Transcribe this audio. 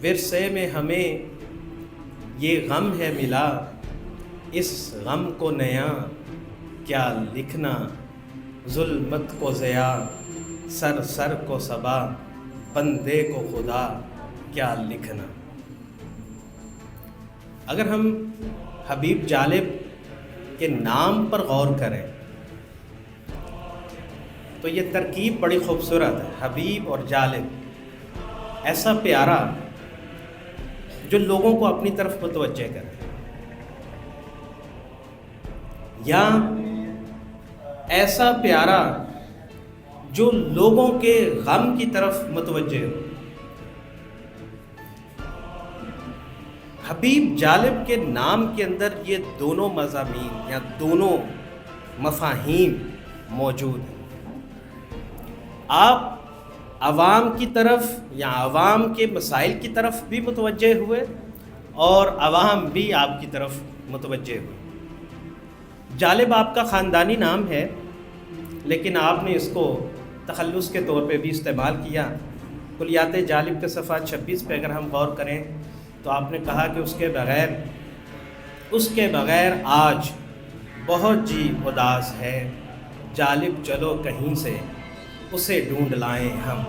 ورثے میں ہمیں یہ غم ہے ملا، اس غم کو نیا کیا لکھنا، ظلمت کو ضیا سر سر کو صبا، بندے کو خدا کیا لکھنا۔ اگر ہم حبیب جالب کے نام پر غور کریں تو یہ ترکیب بڑی خوبصورت ہے، حبیب اور جالب، ایسا پیارا جو لوگوں کو اپنی طرف متوجہ کرے، یا ایسا پیارا جو لوگوں کے غم کی طرف متوجہ ہو۔ حبیب جالب کے نام کے اندر یہ دونوں مضامین یا دونوں مفاہیم موجود ہیں۔ آپ عوام کی طرف یا عوام کے مسائل کی طرف بھی متوجہ ہوئے اور عوام بھی آپ کی طرف متوجہ ہوئے۔ جالب آپ کا خاندانی نام ہے، لیکن آپ نے اس کو تخلص کے طور پہ بھی استعمال کیا۔ کلیات جالب کے صفحہ 26 پہ اگر ہم غور کریں تو آپ نے کہا کہ اس کے بغیر آج بہت جی اداس ہے، جالب چلو کہیں سے اسے ڈھونڈ لائیں ہم۔